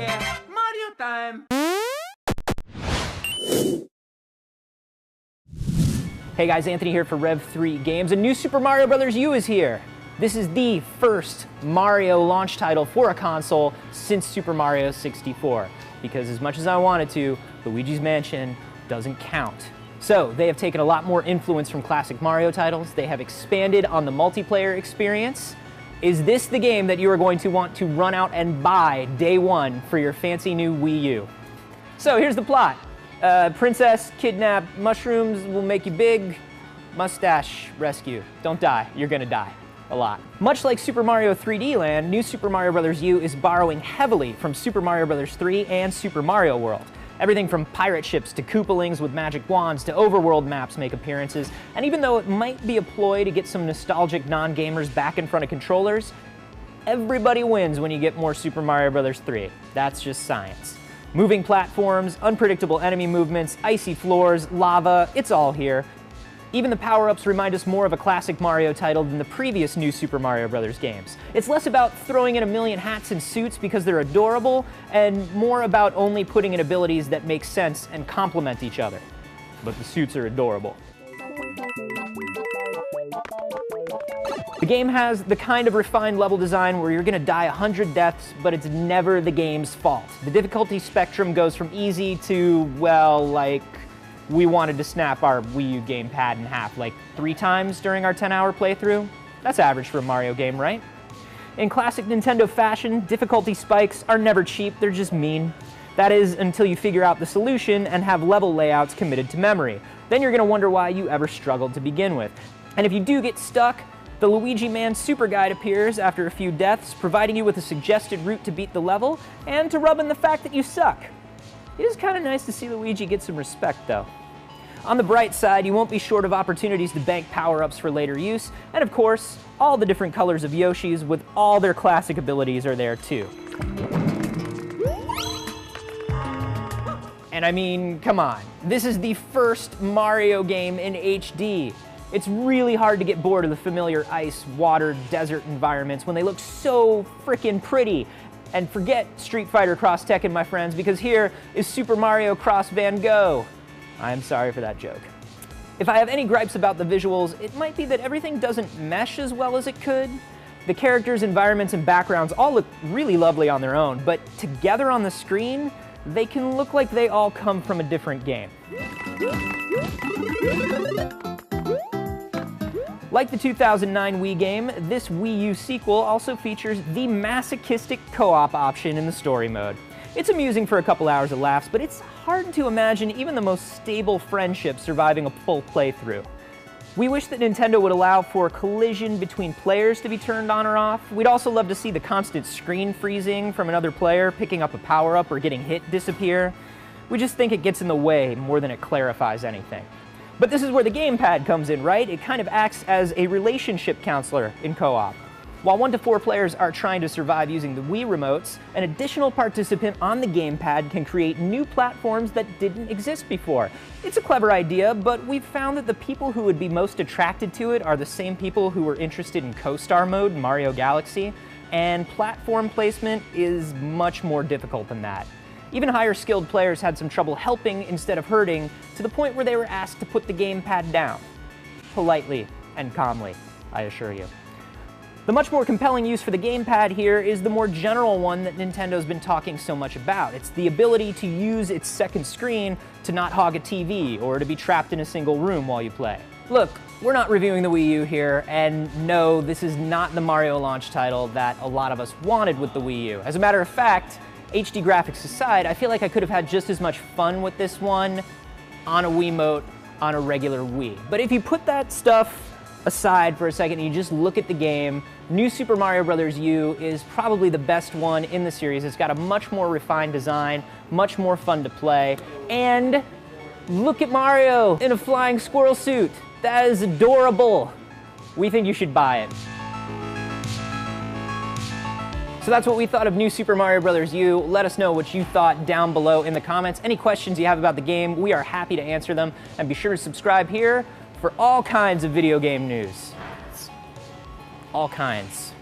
Yeah, Mario time! Hey guys, Anthony here for Rev3 Games, and new Super Mario Bros. U is here. This is the first Mario launch title for a console since Super Mario 64, because as much as I wanted to, Luigi's Mansion doesn't count. So they have taken a lot more influence from classic Mario titles. They have expanded on the multiplayer experience. Is this the game that you are going to want to run out and buy day one for your fancy new Wii U? So here's the plot. Princess kidnapped, mushrooms will make you big, mustache rescue. Don't die, you're gonna die. A lot. Much like Super Mario 3D Land, new Super Mario Bros. U is borrowing heavily from Super Mario Bros. 3 and Super Mario World. Everything from pirate ships to Koopalings with magic wands to overworld maps make appearances, and even though it might be a ploy to get some nostalgic non-gamers back in front of controllers, everybody wins when you get more Super Mario Bros. 3. That's just science. Moving platforms, unpredictable enemy movements, icy floors, lava, it's all here. Even the power-ups remind us more of a classic Mario title than the previous new Super Mario Bros. Games. It's less about throwing in a million hats and suits because they're adorable, and more about only putting in abilities that make sense and complement each other. But the suits are adorable. The game has the kind of refined level design where you're gonna die 100 deaths, but it's never the game's fault. The difficulty spectrum goes from easy to, well, like, we wanted to snap our Wii U gamepad in half like 3 times during our 10-hour playthrough. That's average for a Mario game, right? In classic Nintendo fashion, difficulty spikes are never cheap, they're just mean. That is, until you figure out the solution and have level layouts committed to memory. Then you're gonna wonder why you ever struggled to begin with. And if you do get stuck, the Luigi Man Super Guide appears after a few deaths, providing you with a suggested route to beat the level, and to rub in the fact that you suck. It is kind of nice to see Luigi get some respect, though. On the bright side, you won't be short of opportunities to bank power-ups for later use, and of course, all the different colors of Yoshis with all their classic abilities are there too. And I mean, come on, this is the first Mario game in HD. It's really hard to get bored of the familiar ice, water, desert environments when they look so frickin' pretty. And forget Street Fighter Cross Tekken, my friends, because here is Super Mario Cross Van Gogh. I'm sorry for that joke. If I have any gripes about the visuals, it might be that everything doesn't mesh as well as it could. The characters, environments, and backgrounds all look really lovely on their own, but together on the screen, they can look like they all come from a different game. Like the 2009 Wii game, this Wii U sequel also features the masochistic co-op option in the story mode. It's amusing for a couple hours of laughs, but it's hard to imagine even the most stable friendship surviving a full playthrough. We wish that Nintendo would allow for collision between players to be turned on or off. We'd also love to see the constant screen freezing from another player picking up a power-up or getting hit disappear. We just think it gets in the way more than it clarifies anything. But this is where the gamepad comes in, right? It kind of acts as a relationship counselor in co-op. While 1 to 4 players are trying to survive using the Wii remotes, an additional participant on the gamepad can create new platforms that didn't exist before. It's a clever idea, but we've found that the people who would be most attracted to it are the same people who were interested in Co-Star mode in Mario Galaxy, and platform placement is much more difficult than that. Even higher skilled players had some trouble helping instead of hurting, to the point where they were asked to put the gamepad down. Politely and calmly, I assure you. The much more compelling use for the gamepad here is the more general one that Nintendo's been talking so much about. It's the ability to use its second screen to not hog a TV or to be trapped in a single room while you play. Look, we're not reviewing the Wii U here, and no, this is not the Mario launch title that a lot of us wanted with the Wii U. As a matter of fact, HD graphics aside, I feel like I could have had just as much fun with this one on a Wiimote on a regular Wii. But if you put that stuff aside for a second and you just look at the game, new Super Mario Bros. U is probably the best one in the series. It's got a much more refined design, much more fun to play, and look at Mario in a flying squirrel suit. That is adorable. We think you should buy it. So that's what we thought of new Super Mario Bros. U. Let us know what you thought down below in the comments. Any questions you have about the game, we are happy to answer them. And be sure to subscribe here for all kinds of video game news. All kinds.